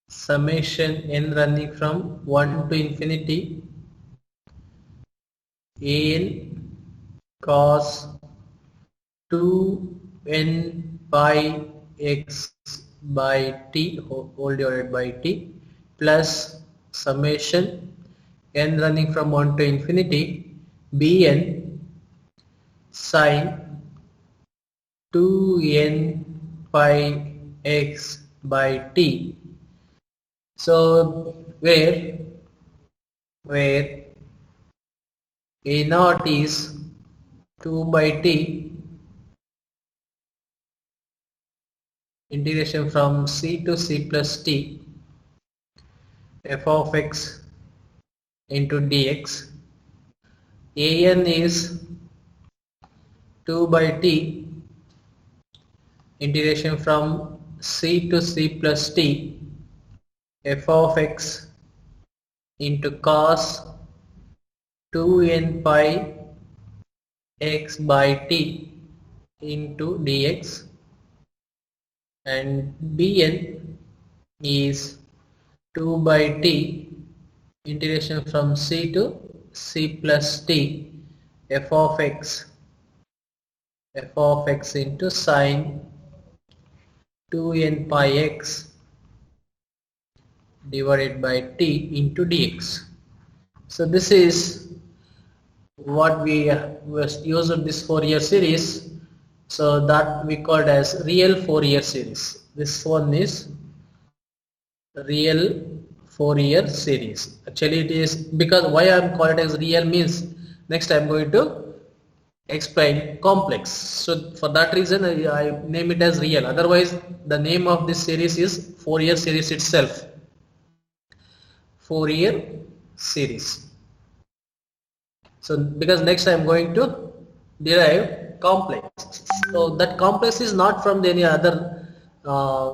summation n running from 1 to infinity an cos 2n pi x by t whole divided by t plus summation n running from 1 to infinity bn sin 2n pi x by t. So where a naught is 2 by t integration from c to c plus t f of x into dx. An is 2 by t integration from c to c plus t f of x into cos 2n pi x by t into dx, and bn is 2 by t integration from c to c plus t f of x into sin 2n pi x divided by t into dx. So this is what we used this Fourier series, so that we called as real Fourier series. This one is real Fourier series. Actually it is, because why I am called it as real means next I am going to explain complex, so for that reason I name it as real. Otherwise the name of this series is Fourier series itself, Fourier series. So because next I am going to derive complex, so that complex is not from any other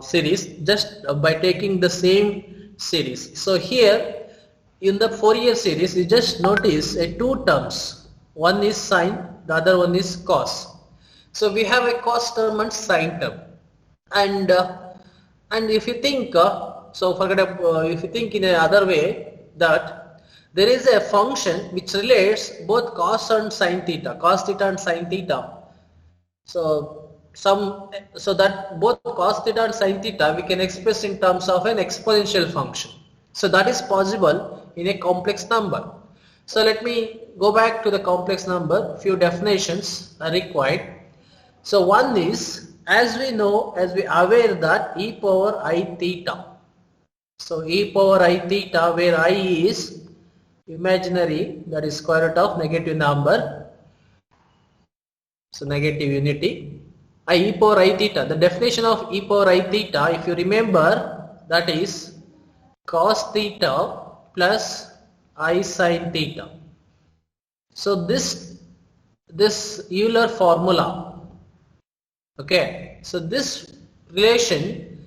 series, just by taking the same series. So here in the Fourier series you just notice two terms, one is sine, the other one is cos. So we have a cos term and sine term, and if you think so forget if you think in another way, that there is a function which relates both cos and sin theta, cos theta and sin theta. So that both cos theta and sin theta we can express in terms of an exponential function. So that is possible in a complex number. So let me go back to the complex number. Few definitions are required. So one is, as we know, as we are aware, that e power I theta. So e power I theta, where I is imaginary, that is square root of negative number, so negative unity, e power I theta. The definition of e power I theta, if you remember, that is cos theta plus I sin theta. So this Euler formula, okay, so this relation,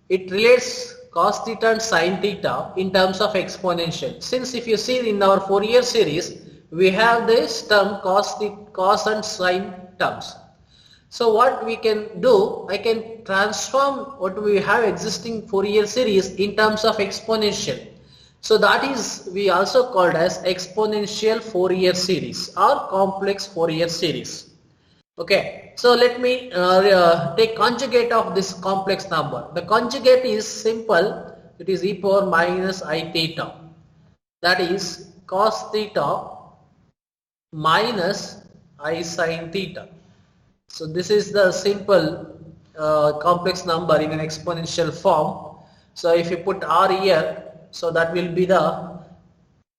it relates cos theta and sin theta in terms of exponential. Since if you see in our Fourier series, we have this term cos and sin terms. So what we can do, I can transform what we have existing Fourier series in terms of exponential. So that is we also called as exponential Fourier series or complex Fourier series. Okay, so let me take conjugate of this complex number. The conjugate is simple. It is e power minus I theta. That is cos theta minus I sin theta. So this is the simple complex number in an exponential form. So if you put r here, so that will be the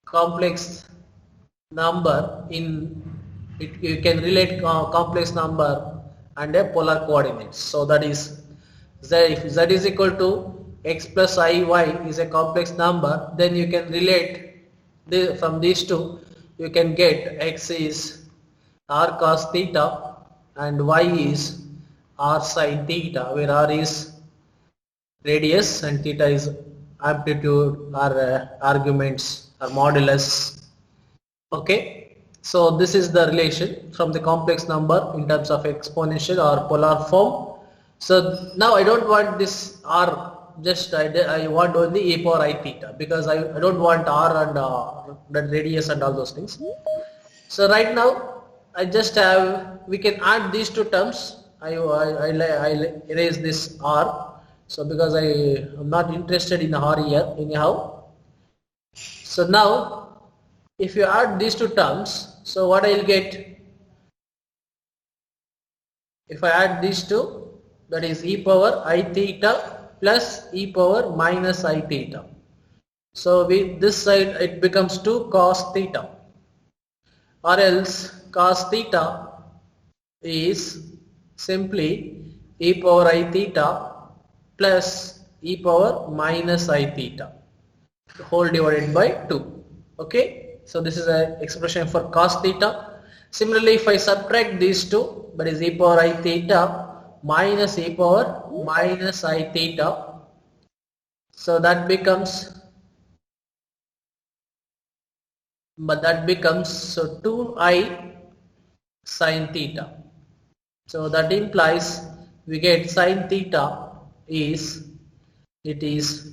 complex number in it. You can relate complex number and a polar coordinates. So that is z, if z is equal to x plus iy is a complex number, then you can relate from these two, you can get x is r cos theta and y is r sin theta, where r is radius and theta is amplitude or arguments or modulus. Okay, so this is the relation from the complex number in terms of exponential or polar form. So now I don't want this r, just I want only e power I theta, because I don't want r and the radius and all those things. So right now I just have, we can add these two terms. I erase this r. So because I am not interested in r here anyhow. So now if you add these two terms, so what I will get, if I add these two, that is e power I theta plus e power minus I theta. So with this side it becomes 2 cos theta, or else cos theta is simply e power I theta plus e power minus I theta whole divided by 2. Okay, so this is an expression for cos theta. Similarly, if I subtract these two, that is e power I theta minus e power minus I theta, so that becomes, so 2i sin theta. So that implies we get sin theta is, it is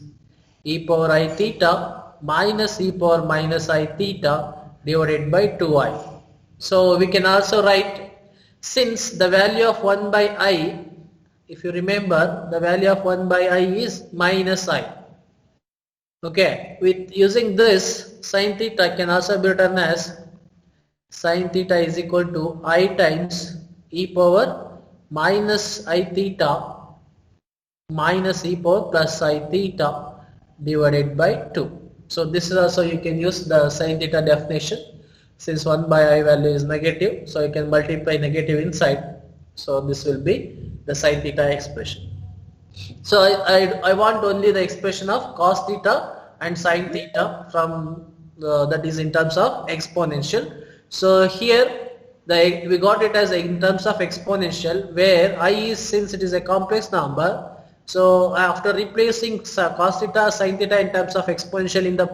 e power I theta minus e power minus I theta divided by 2i. So we can also write, since the value of 1 by I, if you remember, the value of 1 by I is minus I. Okay, with using this, sin theta can also be written as sin theta is equal to I times e power minus I theta minus e power plus I theta divided by 2. So this is also, you can use the sin theta definition. Since 1 by I value is negative, so you can multiply negative inside. So this will be the sin theta expression. So I want only the expression of cos theta and sin theta from that is in terms of exponential. So here we got it as in terms of exponential, where I is, since it is a complex number, so after replacing cos theta sin theta in terms of exponential in the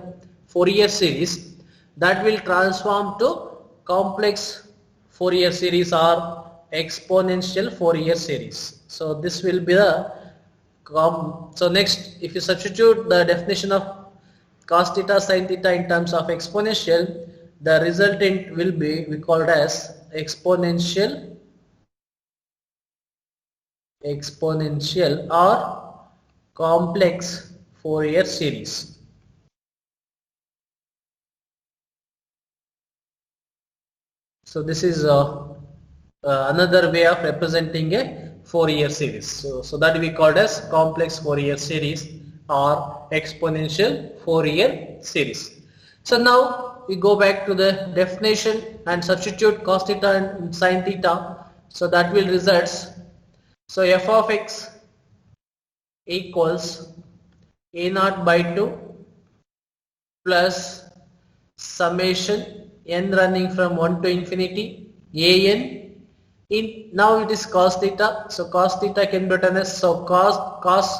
Fourier series, that will transform to complex Fourier series or exponential Fourier series. So this will be the so next, if you substitute the definition of cos theta sin theta in terms of exponential, the resultant will be, we call it as exponential or complex Fourier series. So this is another way of representing a Fourier series. So that we called as complex Fourier series or exponential Fourier series. So now we go back to the definition and substitute cos theta and sin theta. So that will results. So f of x equals a0 by 2 plus summation n running from 1 to infinity an in, now it is cos theta, so cos theta can be written as, so cos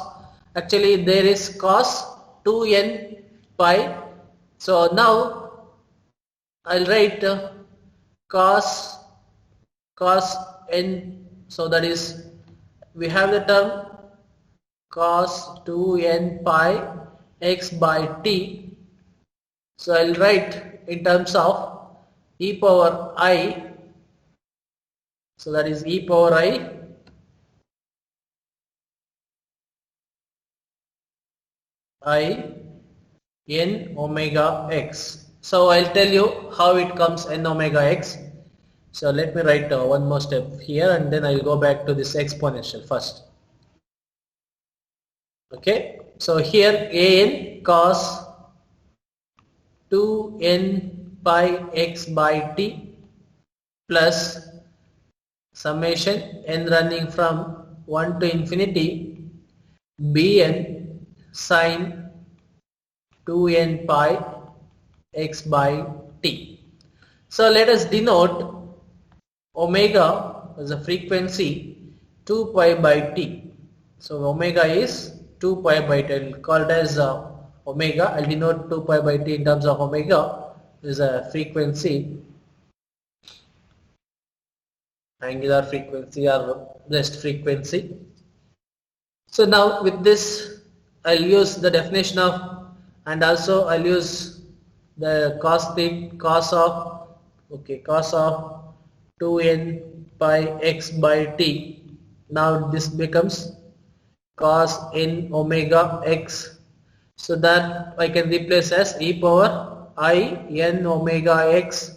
actually there is cos 2n pi, so now I'll write cos n, so that is, we have the term cos 2n pi x by t, so I'll write in terms of e power I, so that is e power I n omega x. So I'll tell you how it comes n omega x. So let me write one more step here, and then I'll go back to this exponential first. Okay, so here an cos 2n pi x by t plus summation n running from 1 to infinity bn sin 2n pi x by t. So let us denote omega as a frequency 2 pi by t. So omega is 2 pi by t. I'll call it as omega. I'll denote 2 pi by t in terms of omega is a frequency, angular frequency or rest frequency. So now with this, I'll use the definition of, and also I'll use the cos of 2n pi x by t. Now this becomes cos n omega x. So that I can replace as e power I n omega x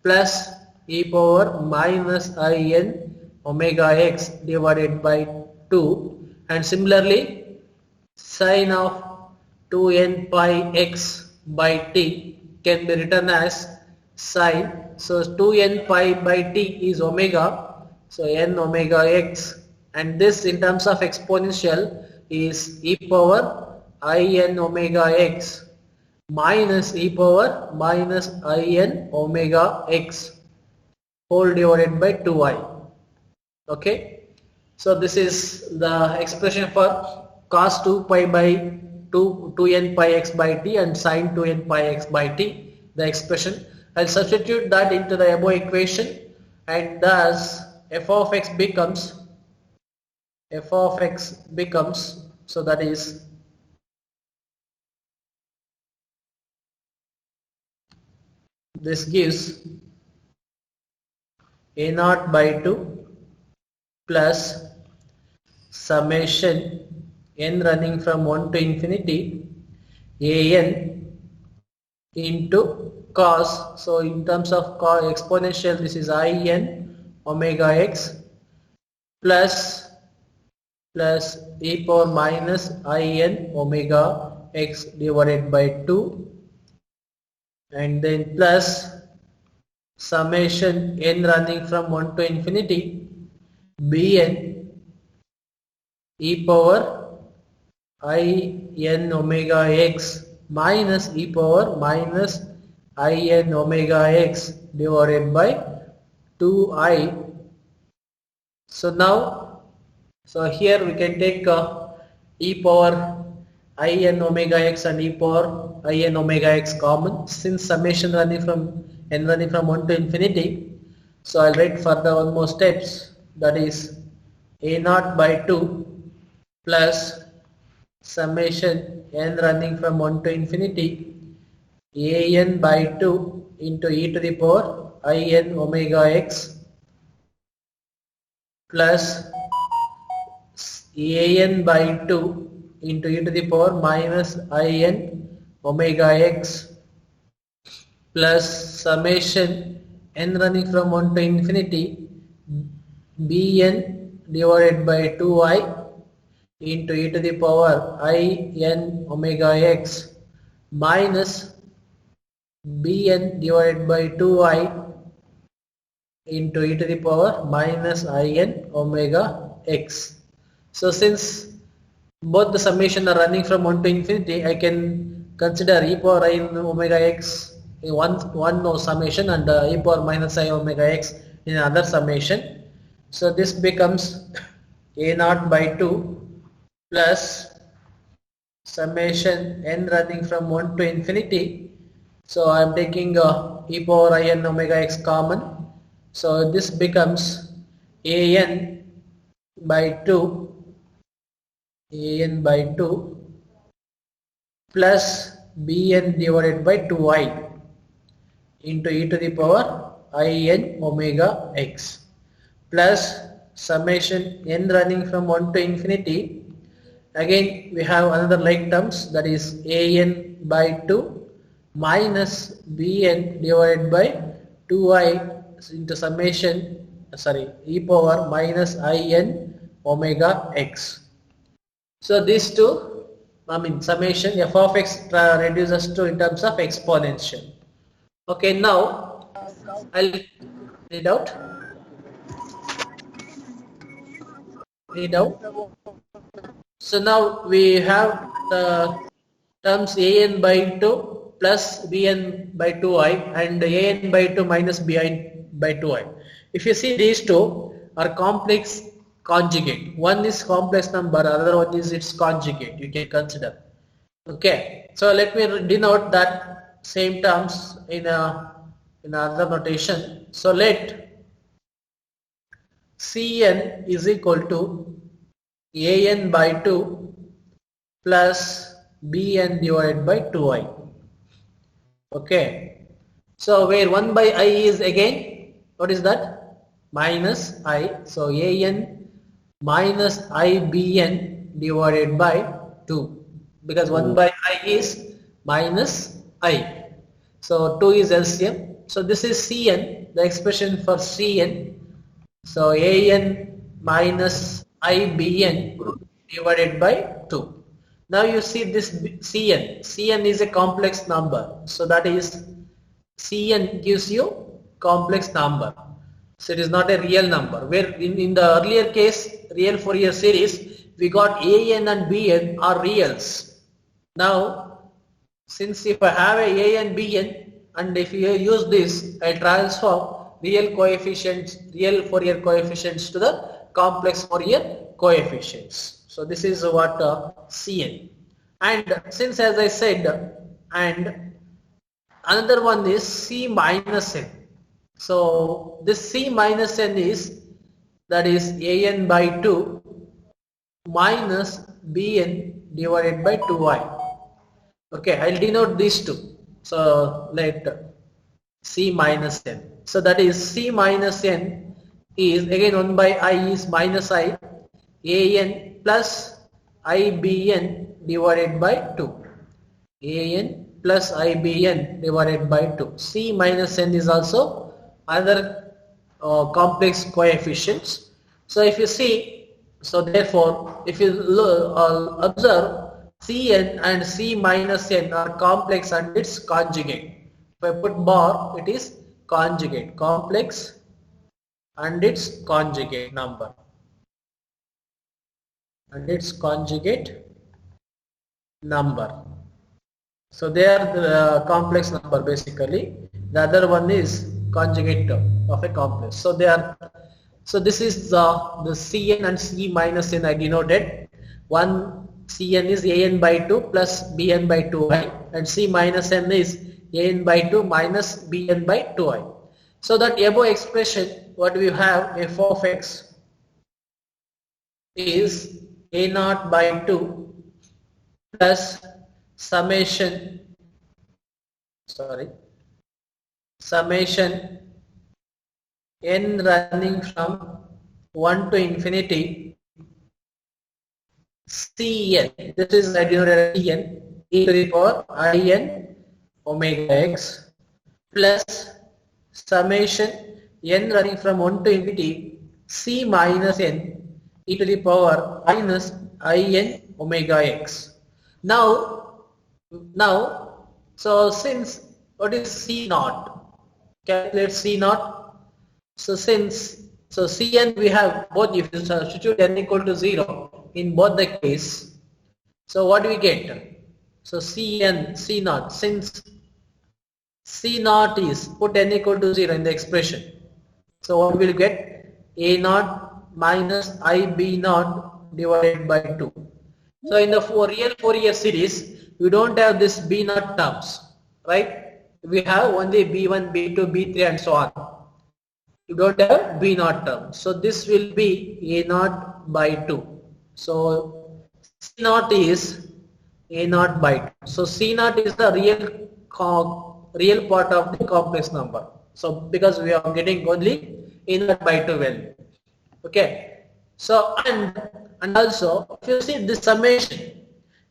plus e power minus I n omega x divided by 2, and similarly sine of 2n pi x by t can be written as sine. So 2n pi by t is omega, so n omega x, and this in terms of exponential is e power I n omega x minus e power minus I n omega x whole divided by 2i. Okay, so this is the expression for cos 2 pi by 2n pi x by t and sin 2n pi x by t, the expression. I'll substitute that into the above equation, and thus f of x becomes, so that is this gives a naught by 2 plus summation n running from 1 to infinity a n into cos. So in terms of exponential, this is I n omega x plus e power minus I n omega x divided by 2, and then plus summation n running from 1 to infinity bn e power I n omega x minus e power minus I n omega x divided by 2i. So now, so here we can take e power I n omega x and e power I n omega x common, since summation running from n running from 1 to infinity. So I'll write further one more steps, that is a naught by 2 plus summation n running from 1 to infinity a n by 2 into e to the power I n omega x plus a n by 2 into e to the power minus I n omega x plus summation n running from 1 to infinity bn divided by 2i into e to the power I n omega x minus bn divided by 2i into e to the power minus I n omega x. So since both the summation are running from 1 to infinity, I can consider e power I n omega x in one summation and e power minus I omega x in another summation. So this becomes a naught by 2 plus summation n running from 1 to infinity. So I am taking e power I n omega x common. So this becomes a n by 2 plus bn divided by 2i into e to the power I n omega x plus summation n running from 1 to infinity. Again we have another like terms, that is a n by 2 minus bn divided by 2i into summation e power minus I n omega x. So these two, summation f of x reduces to in terms of exponential. Okay, now I'll read out. So now we have the terms a n by 2 plus bn by 2i and a n by 2 minus bn by 2i. If you see, these two are complex conjugate. One is complex number, other one is its conjugate, you can consider. Okay, so let me denote that same terms in another notation. So let Cn is equal to an by 2 plus bn divided by 2i. Okay. So where 1 by I is again, what is that? Minus I. So an minus ibn divided by 2, because 1 by I is minus I. So 2 is LCM. So this is Cn, the expression for Cn. So an minus ibn divided by 2. Now you see this Cn. Cn is a complex number. So that is Cn gives you complex number. So it is not a real number. Where in the earlier case, real Fourier series, we got an and bn are reals. Now, since if I have a and bn, and if you use this, I transform real coefficients, real Fourier coefficients to the complex Fourier coefficients. So this is what Cn. And since, as I said, and another one is C minus n. So this C minus n is, that is an by 2 minus bn divided by 2i. Okay, I'll denote these two. So let C minus n. So that is C minus n is again 1 by I is minus I, an plus ibn divided by 2. an plus ibn divided by 2. C minus n is also other complex coefficients. So if you see, so therefore if you observe, Cn and C minus n are complex and its conjugate. If I put bar, it is conjugate, complex and its conjugate number, and its conjugate number. So they are the complex number basically. The other one is conjugate term of a complex. So they are. So this is the Cn and C minus n I denoted. One Cn is an by 2 plus bn by 2i, and C minus n is an by 2 minus bn by 2i. So that above expression, what we have, f of x is a0 by 2 plus summation n running from 1 to infinity Cn, this is I denoted as Cn, e to the power in omega x plus summation n running from 1 to infinity C minus n e to the power minus in omega x. Now, so since, what is C naught? Calculate C naught. So since, so Cn we have both, if you substitute n equal to 0 in both the case, so what do we get? So Cn, C naught, since C naught is, put n equal to 0 in the expression, so what will get? A naught minus IB naught divided by 2. So in the real Fourier series, we don't have this B naught terms, right? We have only B1, B2, B3 and so on. You don't have B naught term. So this will be A naught by 2. So C naught is A naught by 2. So C naught is the real part of the complex number. So because we are getting only A naught by 2 value. Okay. So and also if you see this summation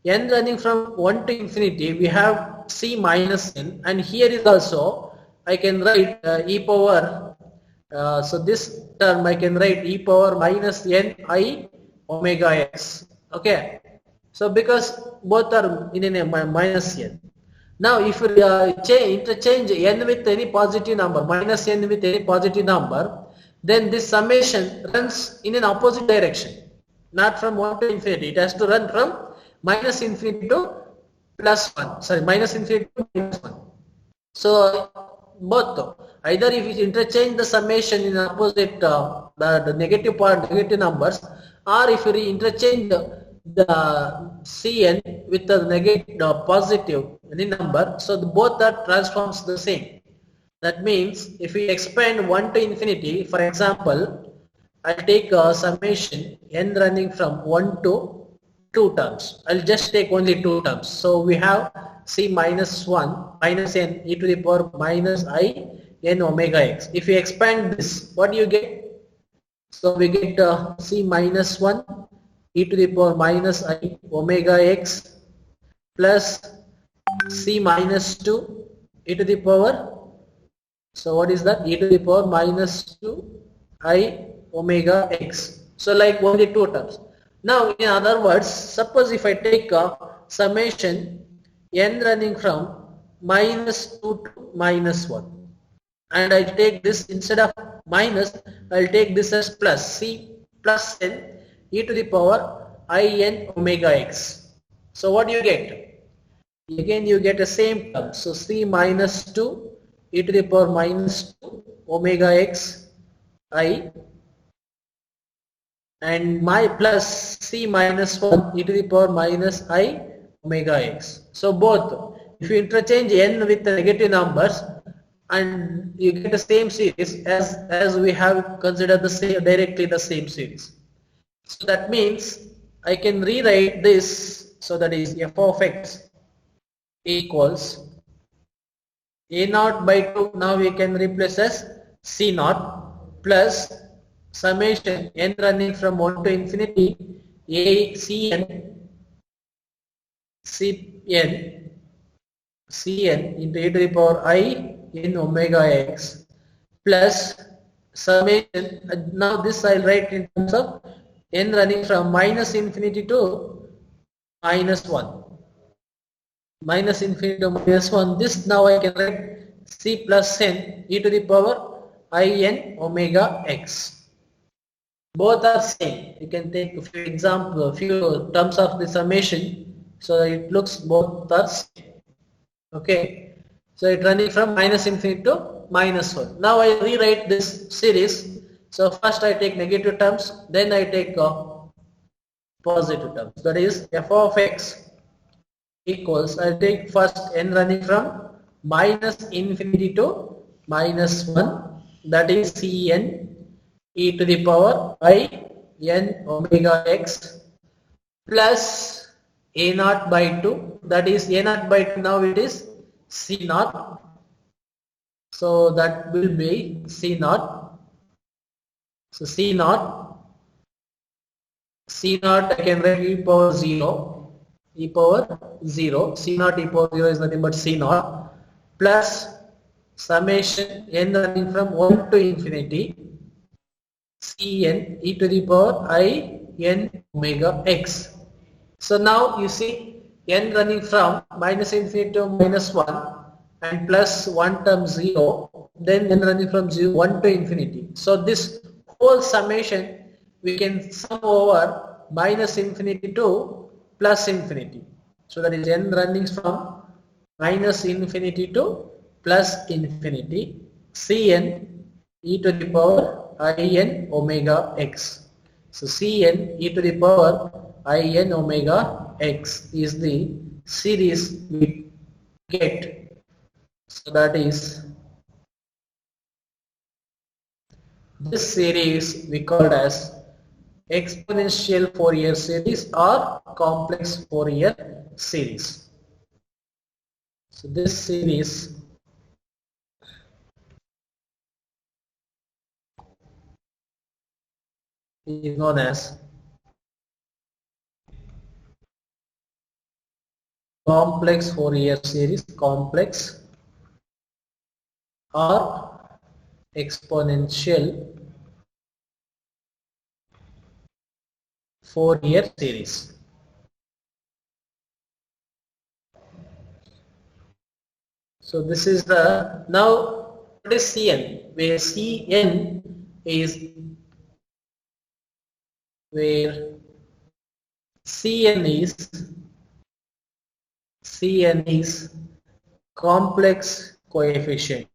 n running from 1 to infinity, we have C minus n, and here is also I can write e power. So this term I can write e power minus n I omega x. Okay. So because both are in a minus n. Now if you interchange n with any positive number, minus n with any positive number, then this summation runs in an opposite direction, not from 1 to infinity. It has to run from minus infinity to plus 1. Sorry, minus infinity to minus 1. So both, either if you interchange the summation in opposite the negative part, negative numbers, or if you interchange the Cn with the negative positive any number, so both that transforms the same. That means if we expand 1 to infinity, for example, I'll take summation n running from 1 to 2 terms. I'll just take only 2 terms. So we have c minus 1 minus n e to the power minus I n omega x. If you expand this, what do you get? So we get c minus 1 e to the power minus I omega x plus c minus 2 e to the power, so what is that, e to the power minus 2 I omega x. So like only 2 terms. Now in other words, suppose if I take a summation n running from minus 2 to minus 1, and I take this instead of minus, I'll take this as plus c plus n e to the power I n omega x. So what do you get? Again you get the same term. So c minus 2 e to the power minus 2 omega x I, and my plus c minus 1 e to the power minus I omega x. So both, if you interchange n with the negative numbers, and you get the same series as we have considered the same, directly the same series. So that means I can rewrite this, so that is f of x equals a naught by 2, now we can replace as c naught plus summation n running from 1 to infinity a cn into e to the power I in omega x plus summation, now this I'll write in terms of n running from minus infinity to minus 1. Minus infinity to minus 1, this now I can write c plus n e to the power I n omega x. Both are same. You can take a few examples, a few terms of the summation, so that it looks both are same. Okay, so it running from minus infinity to minus 1. Now I rewrite this series. So first I take negative terms, then I take positive terms. That is f of x equals, I'll take first n running from minus infinity to minus 1, that is cn e to the power I n omega x plus a naught by 2, that is a naught by 2, now it is c naught, so that will be c naught. So c naught I can write e power 0, c naught e power 0 is nothing but c naught plus summation n running from 1 to infinity cn e to the power I n omega x. So now you see n running from minus infinity to minus 1 and plus 1 term 0, then n running from 1 to infinity. So this whole summation we can sum over minus infinity to plus infinity. So that is n running from minus infinity to plus infinity cn e to the power I n omega x. So cn e to the power I n omega x is the series we get. So that is, this series we called as exponential Fourier series or complex Fourier series. So this series is known as complex Fourier series, complex or exponential Fourier series. So this is the, now what is Cn? Where Cn is, where Cn is complex coefficient.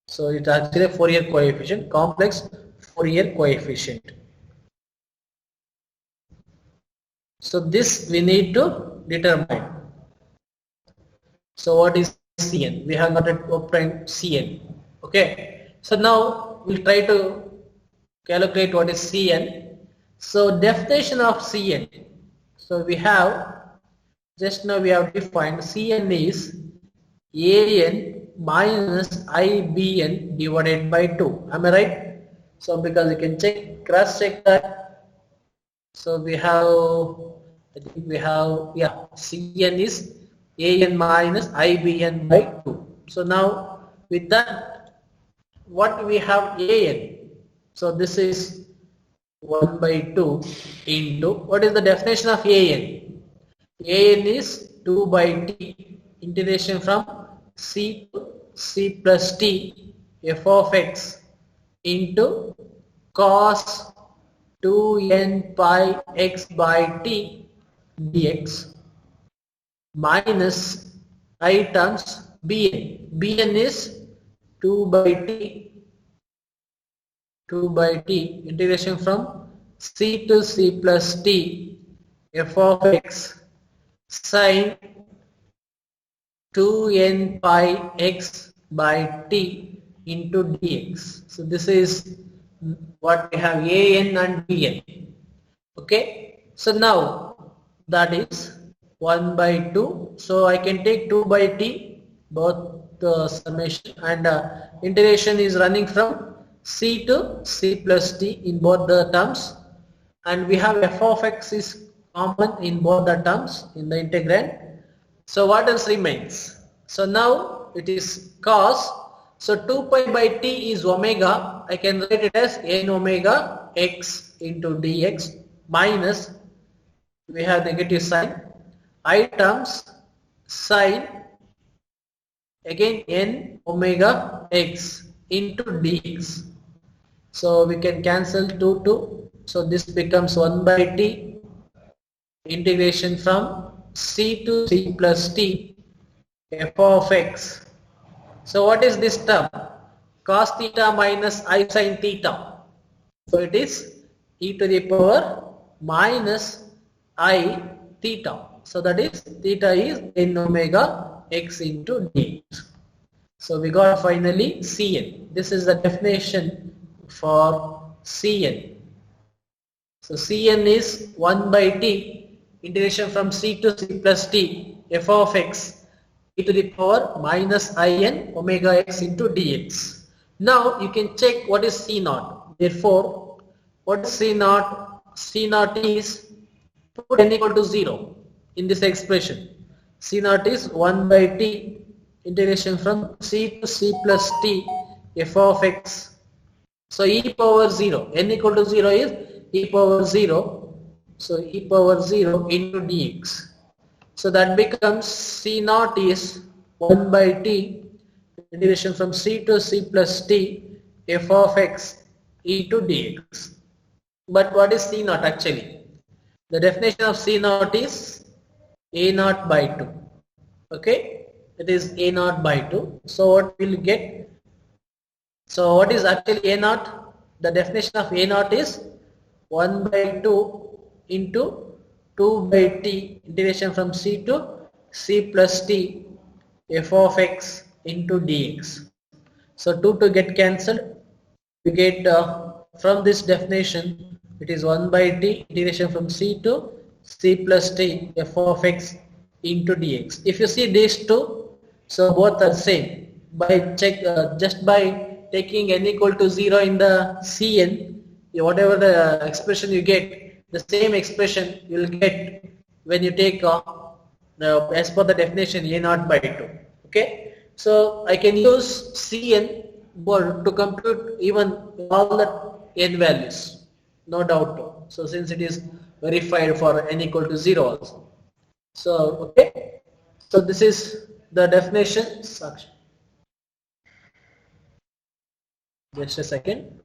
So it's actually a Fourier coefficient, complex Fourier coefficient. So this we need to determine. So what is Cn? We have not obtained Cn. Okay. So now we'll try to calculate what is Cn. So definition of Cn. So we have, just now we have defined Cn is An minus Ibn divided by 2. Am I right? So because you can cross check that. So we have, I think we have, yeah, Cn is An minus Ibn by 2. So now with that, what we have An. So this is 1 by 2 into, what is the definition of An? An is 2 by t integration from c to c plus t f of x into cos 2n pi x by t dx minus I terms bn. Bn is 2 by t 2 by t integration from c to c plus t f of x sin 2n pi x by t into dx. So this is what we have, an and bn. Okay. So now that is 1 by 2. So I can take 2 by t, both the summation, and integration is running from c to c plus t in both the terms, and we have f of x is common in both the terms in the integrand. So what else remains? So now it is cos. So 2 pi by t is omega. I can write it as n omega x into dx minus, we have negative sign, I terms sin again n omega x into dx. So we can cancel 2 2. So this becomes 1 by t integration from c to c plus t f of x. So what is this term? Cos theta minus I sin theta. So it is e to the power minus I theta. So that is theta is n omega x into dx. So we got finally Cn. This is the definition for Cn. So Cn is 1 by t integration from c to c plus t f of x e to the power minus in omega x into dx. Now you can check what is C naught. Therefore, what is C naught? C naught is, put n equal to 0 in this expression. C naught is 1 by t integration from c to c plus t f of x. So e power 0, n equal to 0 is e power 0. So e power 0 into dx. So that becomes C naught is 1 by t integration from c to c plus t f of x e to dx. But what is C naught actually? The definition of C naught is a naught by 2. Okay, it is a naught by 2. So what will get? So what is actually a naught? The definition of a naught is 1 by 2 into 2 by t integration from c to c plus t f of x into dx. So 2 to get cancelled, we get from this definition it is 1 by t integration from c to c plus t f of x into dx. If you see these two, so both are same. By check just by taking n equal to 0 in the Cn, whatever the expression you get, the same expression you will get when you take as per the definition a naught by 2. Okay, so I can use Cn to compute even all the n values, no doubt. So since it is verified for n equal to 0 also. So okay, so this is the definition. Just a second.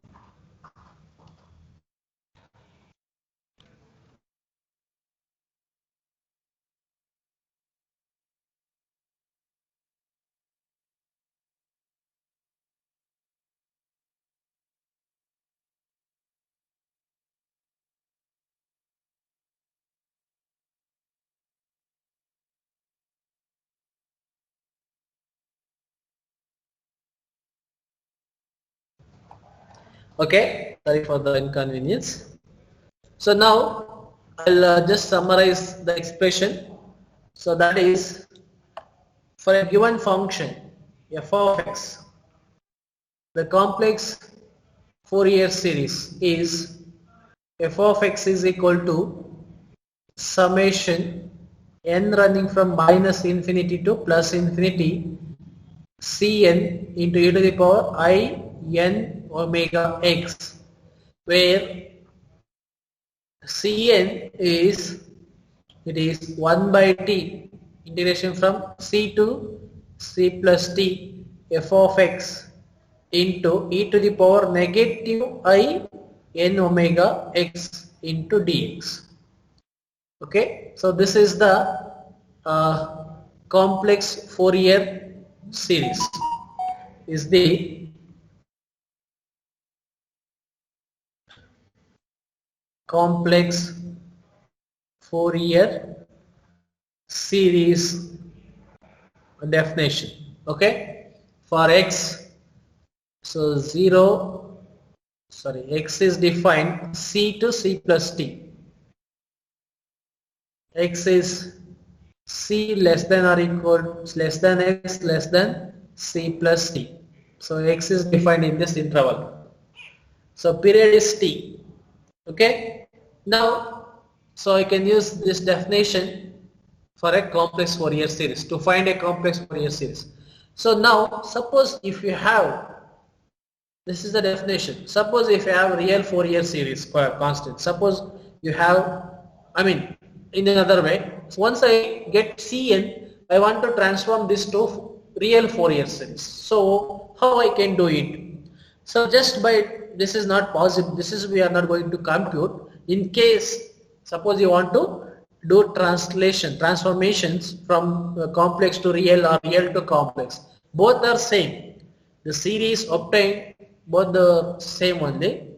Okay, Sorry for the inconvenience. So now I'll just summarize the expression. So that is, for a given function f of x, the complex Fourier series is f of x is equal to summation n running from minus infinity to plus infinity Cn into e to the power I n omega x, where Cn is, it is 1 by t integration from c to c plus t f of x into e to the power negative I n omega x into dx. Okay, so this is the complex Fourier series, is the complex Fourier series definition. Okay, for x, so x is defined c to c plus t. X is c less than or equal less than x less than c plus t. So x is defined in this interval. So period is t. Okay. Now, so I can use this definition for a complex Fourier series to find a complex Fourier series. So now, suppose if you have, this is the definition. Suppose if you have real Fourier series constant. Suppose you have, in another way, so once I get Cn, I want to transform this to real Fourier series. So how I can do it? So just by, this is not possible, this is we are not going to compute. In case, suppose you want to do transformations from complex to real or real to complex, both are same. The series obtained both the same only.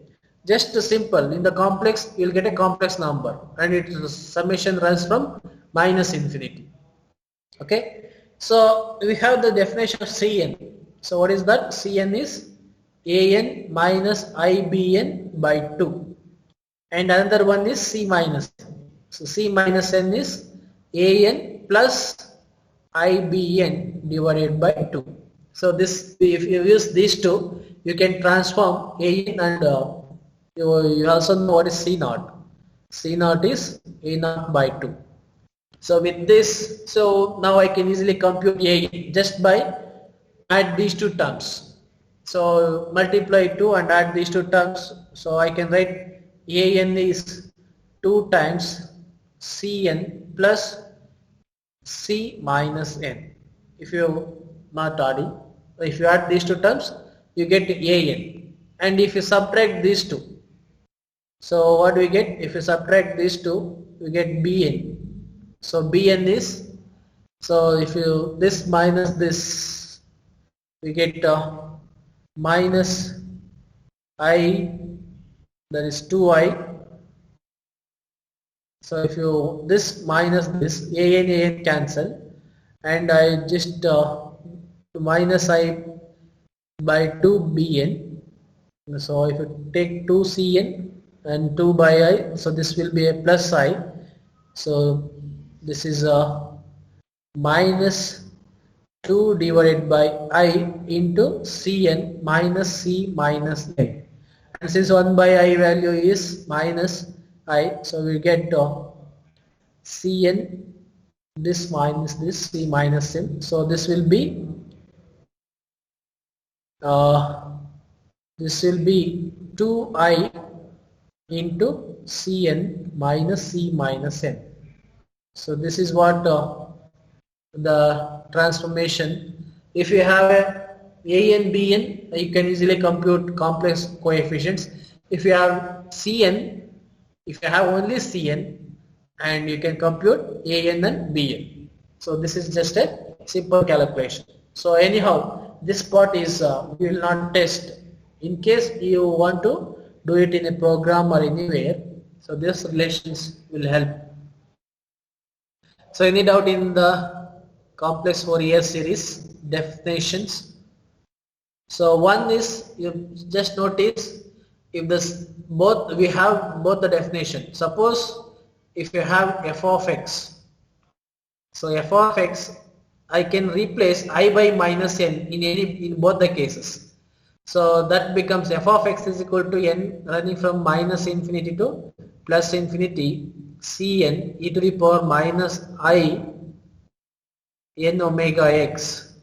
Just simple, in the complex you will get a complex number and its summation runs from minus infinity. Okay, so we have the definition of Cn. So what is that? Cn is an minus ibn by 2, and another one is c minus n. So c minus n is an plus ibn divided by 2. So this, if you use these two, you can transform an and you also know what is C naught. C naught is A naught by 2. So with this, so now I can easily compute A just by add these two terms. So multiply 2 and add these two terms. So I can write AN is 2 times Cn plus C minus n. If you not adding, if you add these two terms, you get AN. And if you subtract these two, so what do we get? If you subtract these two, we get Bn. So Bn is, so if you this minus this, we get minus I, that is 2I. So if you this minus this, an cancel, and I just minus I by 2 Bn. So if you take 2 Cn and 2 by I, so this will be a plus I. So this is a minus 2 divided by I into Cn minus C minus n. And since 1 by I value is minus I, so we get Cn this minus this C minus n. So this will be 2I into Cn minus C minus n. So this is what the transformation. If you have a and Bn, you can easily compute complex coefficients. If you have Cn, if you have only Cn, and you can compute An and Bn. So this is just a simple calculation. So anyhow, this part is we will not test. In case you want to do it in a program or anywhere, so this relations will help. So any doubt in the complex Fourier series definitions? So one is, you just notice if this both we have both the definition. Suppose if you have f of x, so f of x I can replace I by minus n in both the cases. So that becomes f of x is equal to n running from minus infinity to plus infinity cn e to the power minus I n omega x.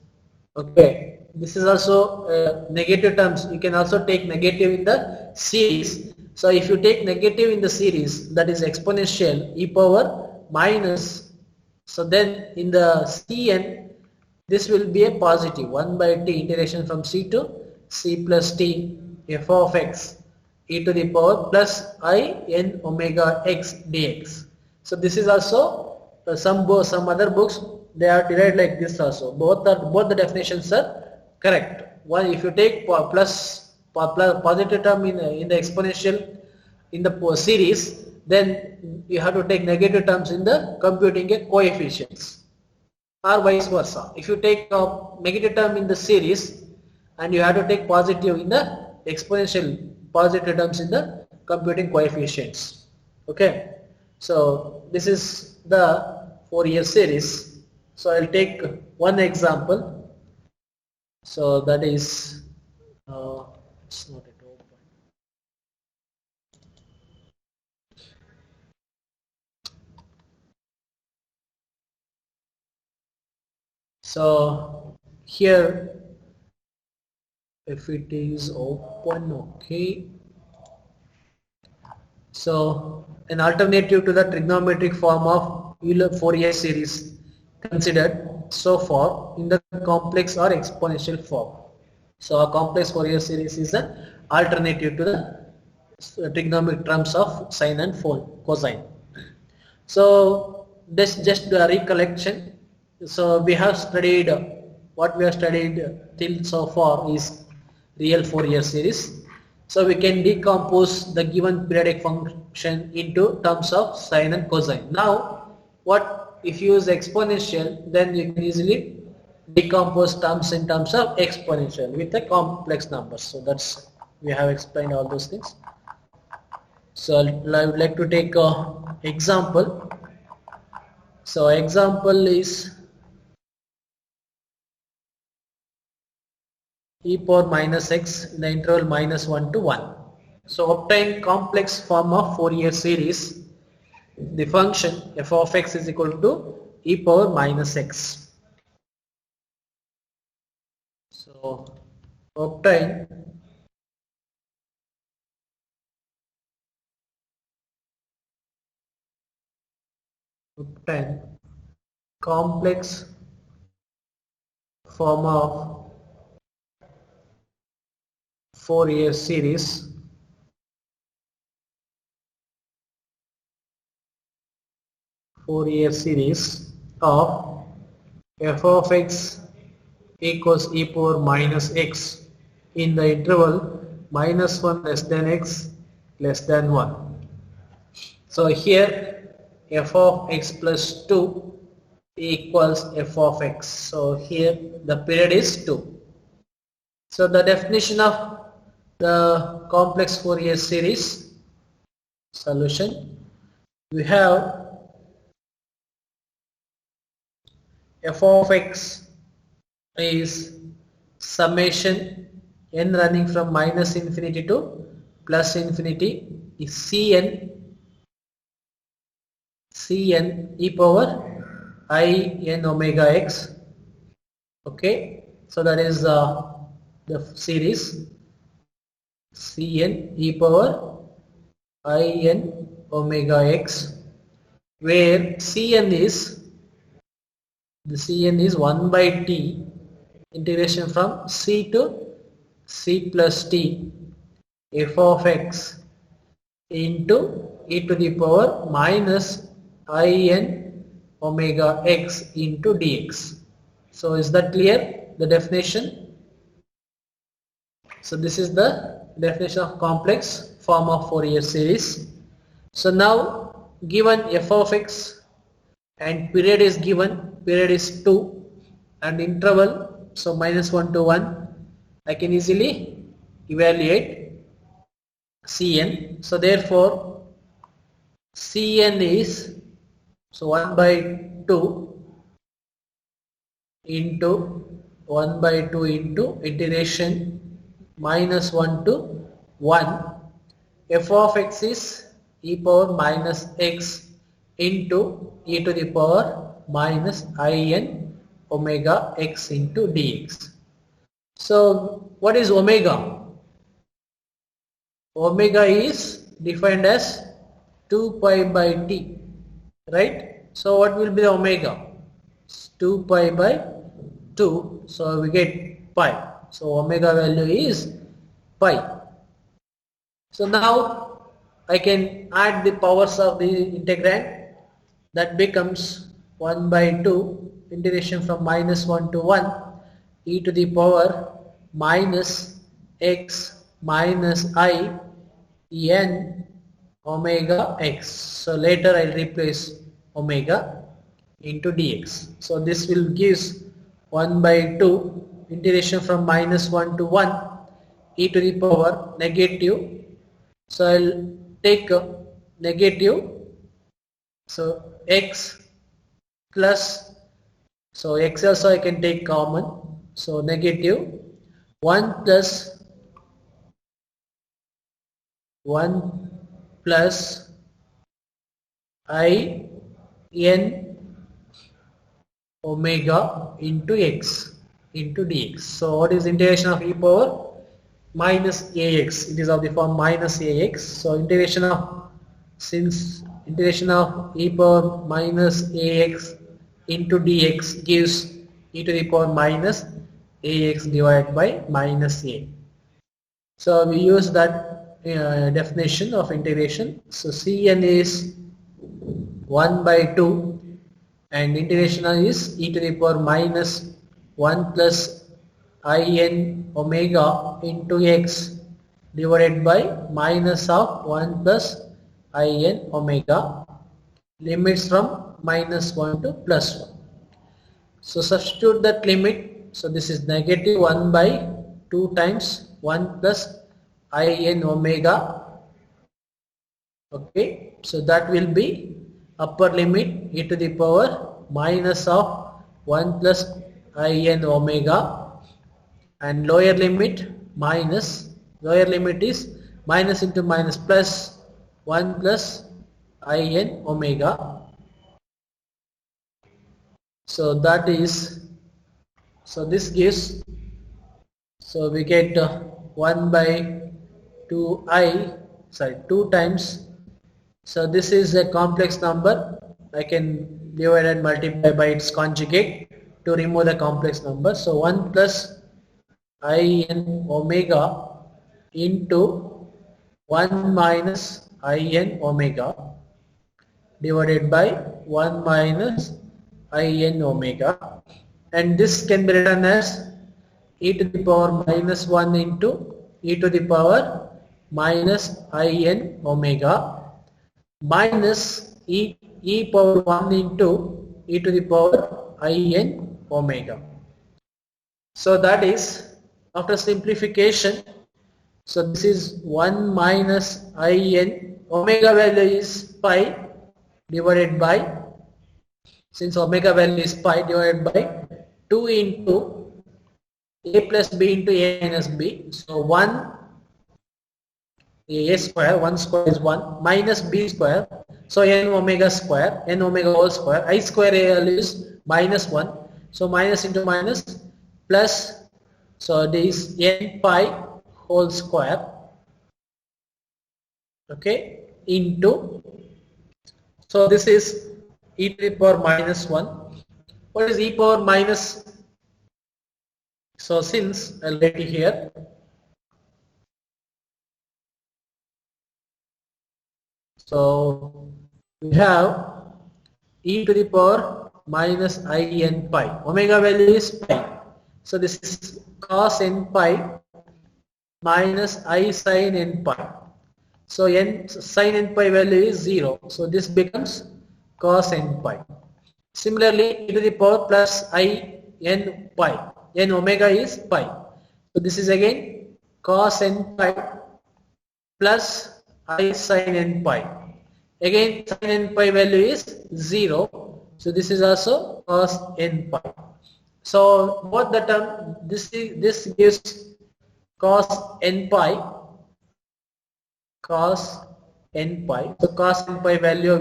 Okay, this is also negative terms. You can also take negative in the series. So if you take negative in the series, that is exponential e power minus, so then in the cn this will be a positive 1 by t integration from c to c plus t f of x e to the power plus I n omega x dx. So this is also some other books they are derived like this also. Both the definitions are correct. One, if you take positive term in the exponential in the series, then you have to take negative terms in the computing a coefficients, or vice versa. If you take a negative term in the series and you have to take positive in the exponential positive terms in the computing coefficients. Okay, so this is the Fourier series. So I'll take one example. So that is it's not at all. So here if it is open, okay. So an alternative to the trigonometric form of Euler-Fourier series considered so far in the complex or exponential form. So a complex Fourier series is an alternative to the trigonometric terms of sine and cosine. So this just a recollection. So we have studied what we have studied till so far is real Fourier series. So we can decompose the given periodic function into terms of sine and cosine. Now what if you use exponential, then you can easily decompose terms in terms of exponential with the complex numbers. So that's we have explained all those things. So I would like to take a example. So example is e power minus x in the interval minus 1 to 1. So obtain complex form of Fourier series. The function f of x is equal to e power minus x. So obtain complex form of Fourier series of f of x equals e power minus x in the interval minus 1 less than x less than 1. So here f of x plus 2 equals f of x. So here the period is 2. So the definition of the complex Fourier series solution, we have f of x is summation n running from minus infinity to plus infinity is cn e power I n omega x. Okay, so that is the series cn e power I n omega x, where cn is 1 by t integration from c to c plus t f of x into e to the power minus I n omega x into dx. So is that clear, the definition? So this is the definition of complex form of Fourier series. So now given f of x and period is given, period is 2 and interval, so minus 1 to 1, I can easily evaluate Cn. So therefore Cn is 1 by 2 into 1 by 2 into integration minus 1 to 1 f of x is e power minus x into e to the power minus in omega x into dx. So what is omega? Omega is defined as 2 pi by t, right? So what will be the omega? 2 pi by 2, so we get pi. So omega value is pi. So now I can add the powers of the integrand. That becomes 1 by 2 integration from minus 1 to 1 e to the power minus x minus I n omega x. So later I'll replace omega into dx. So this will gives 1 by 2 integration from minus 1 to 1 e to the power negative. So I'll take negative, so x plus, so x also I can take common, so negative 1 plus I n omega into x into dx. So what is integration of e power minus ax? It is of the form minus ax. So integration of, since integration of e power minus ax into dx gives e to the power minus ax divided by minus a. So we use that definition of integration. So Cn is 1 by 2 and integration is e to the power minus 1 plus in omega into x divided by minus of 1 plus in omega, limits from minus 1 to plus 1. So substitute that limit. So this is negative 1 by 2 times 1 plus in omega. Okay, so that will be upper limit e to the power minus of 1 plus in omega, and lower limit minus, lower limit is minus into minus plus 1 plus in omega. So that is, so this gives, so we get 1 by 2 times, so this is a complex number. I can divide and multiply by its conjugate to remove the complex number. So 1 plus in omega into 1 minus in omega divided by 1 minus in omega, and this can be written as e to the power minus 1 into e to the power minus in omega minus e power 1 into e to the power in omega. So that is, after simplification, so this is 1 minus in omega value is pi divided by, since omega value is pi, divided by 2 into a plus b into a minus b. So 1 a square, 1 square is 1 minus b square, so n omega square, n omega whole square, I square a is minus 1, so minus into minus plus, so this n pi whole square, okay, into, so this is e to the power minus 1. What is e power minus? So since I'll write it here, so we have e to the power minus in pi, omega value is pi, so this is cos n pi minus I sin n pi, so n sin n pi value is 0, so this becomes cos n pi. Similarly, e to the power plus I n pi, n omega is pi, so this is again cos n pi plus I sin n pi. Again sin n pi value is 0. So this is also cos n pi. So both the term, this gives cos n pi, cos n pi. So cos n pi value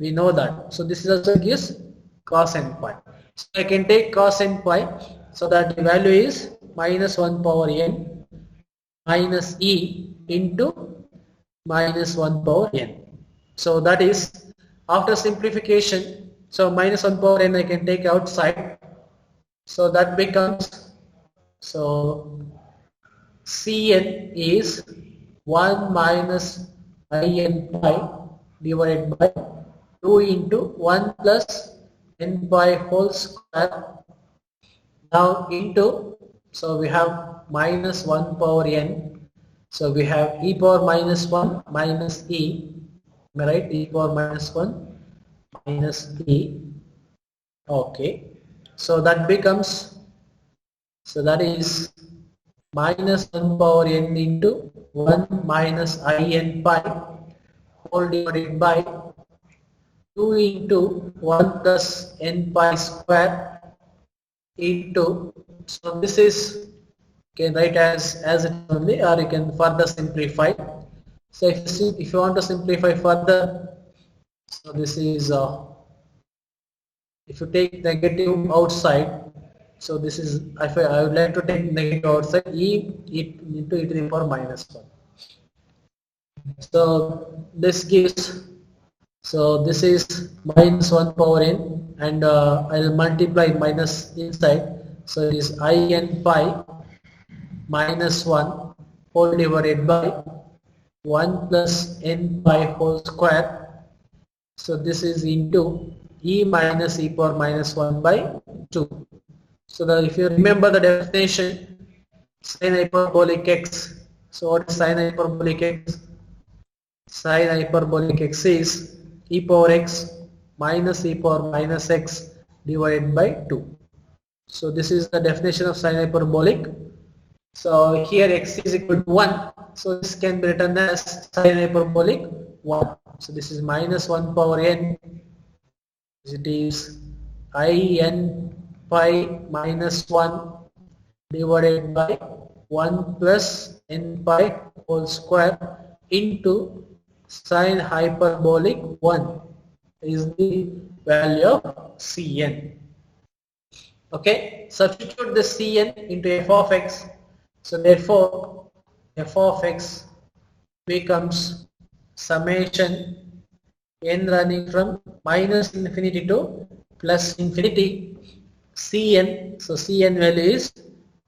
we know that. So this is also gives cos n pi. So I can take cos n pi, so that the value is minus 1 power n minus e into minus 1 power n. So that is after simplification. So minus 1 power n I can take outside. So that becomes, so Cn is 1 minus in pi divided by 2 into 1 plus n pi whole square. Now into, so we have minus 1 power n. So we have e power minus 1 minus e. Am I right? E power minus 1 minus e. Okay. So that becomes, so that is minus 1 power n into 1 minus in pi whole divided by 2 into 1 plus n pi square into, so this is, can write as it only, or you can further simplify. So if you want to simplify further, so this is, if you take negative outside, so this is, if I would like to take negative outside, e into e to the power minus 1. So this gives, so this is minus 1 power n, and I'll multiply minus inside, so it is in pi minus 1 whole divided by 1 plus n pi whole square. So this is into e minus e power minus 1 by 2. So that if you remember the definition, sin hyperbolic x. So what is sin hyperbolic x? Sin hyperbolic x is e power x minus e power minus x divided by 2. So this is the definition of sin hyperbolic. So here x is equal to 1. So this can be written as sin hyperbolic 1. So this is minus 1 power n. It is in pi minus 1 divided by 1 plus n pi whole square into sin hyperbolic 1 is the value of Cn. Okay, substitute the Cn into f of x. So therefore f of x becomes summation n running from minus infinity to plus infinity Cn. So Cn value is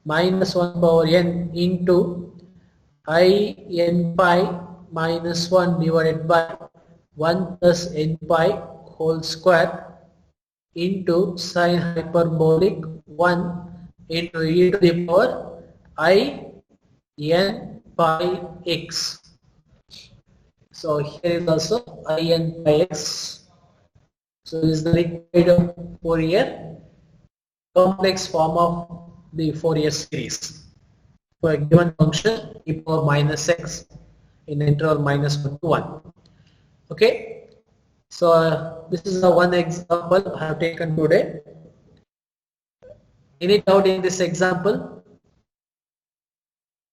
minus 1 power n into in pi minus 1 divided by 1 plus n pi whole square into sin hyperbolic 1 into e to the power in pi x. So here is also in pi x. So this is the required Fourier complex form of the Fourier series for a given function e power minus x in the interval minus 1 to 1. Okay. So this is the one example I have taken today. Any doubt in this example?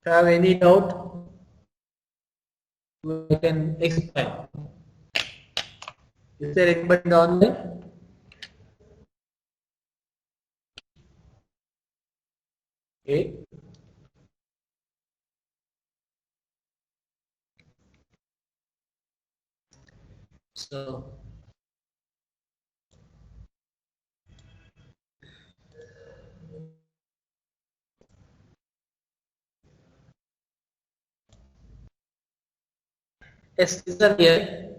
If you have any doubt, we can explain. Is there anybody online? Okay. So yes, listen here.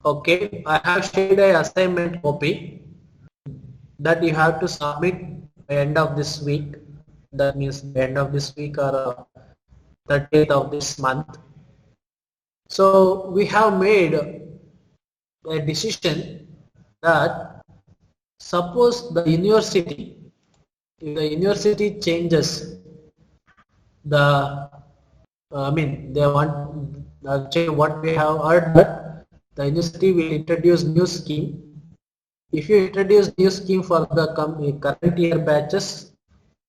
Okay, I have shared an assignment copy that you have to submit by end of this week. That means the end of this week or 30th of this month. So we have made a decision that suppose the university, if the university changes the I mean they want actually what we have heard that the university will introduce new scheme. If you introduce new scheme for the current year batches,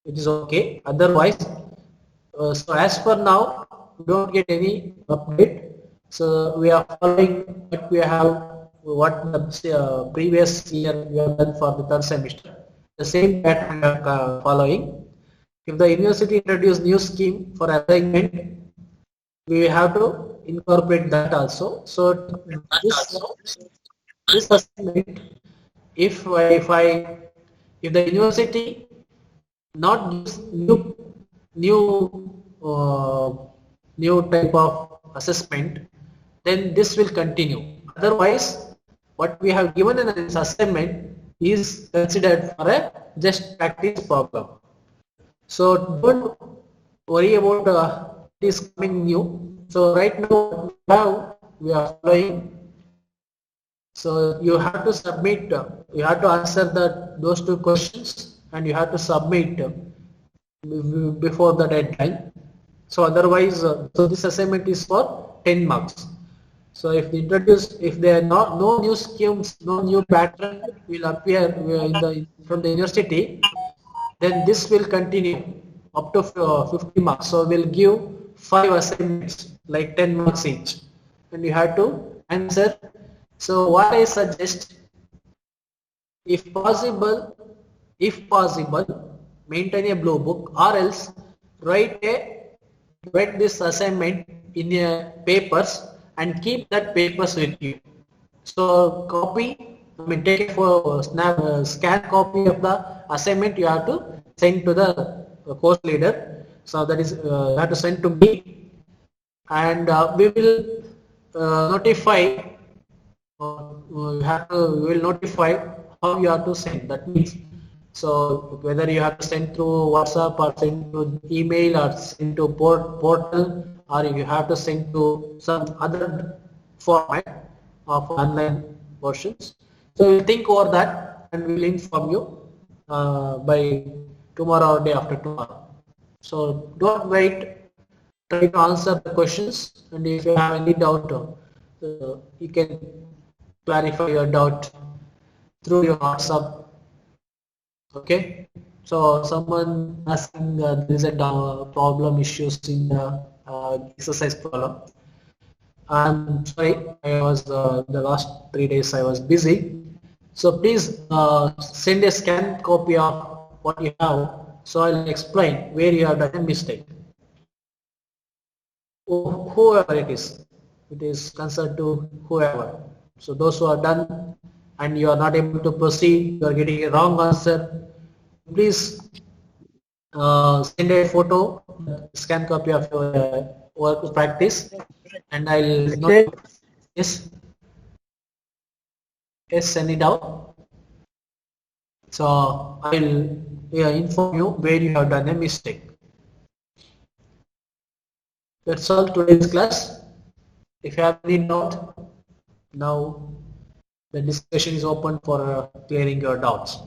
it is okay. Otherwise, so as for now, we don't get any update. So we are following what we have, what the previous year we have done for the third semester. The same pattern we are following. If the university introduce new scheme for assignment, we have to incorporate that also. So this assignment, if the university not gives new uh, new type of assessment, then this will continue. Otherwise, what we have given in this assignment is considered for a just practice problem. So don't worry about it is coming new. So right now we are following. So you have to submit, you have to answer those two questions and you have to submit before the deadline. So otherwise, so this assignment is for 10 marks. So if they introduce, if there are not no new schemes, no new pattern will appear from the university, then this will continue up to 50 marks. So we'll give 5 assignments like 10 marks each, and you have to answer. So what I suggest, if possible, maintain a blue book, or else write this assignment in a papers and keep that papers with you. So take it for scan copy of the assignment. You have to send to the course leader. So that is you have to send to me, and we will notify. We will notify how you have to send. That means, so whether you have to send through WhatsApp or send through email or send to portal, or you have to send to some other format of online versions. So we'll think over that and we'll inform you by tomorrow or day after tomorrow. So don't wait. Try to answer the questions, and if you have any doubt, you can clarify your doubt through your WhatsApp. Okay. So someone asking there is a problem issues in the exercise problem. I'm sorry, I was the last 3 days I was busy. So please send a scanned copy of what you have. So I'll explain where you have done a mistake. Whoever it is concerned to whoever. So those who are done and you are not able to proceed, you are getting a wrong answer, please send a photo, scan copy of your work practice, and I'll not, yes, send it out. So I'll inform you where you have done a mistake. That's all today's class. If you have any doubt, now the discussion is open for clearing your doubts.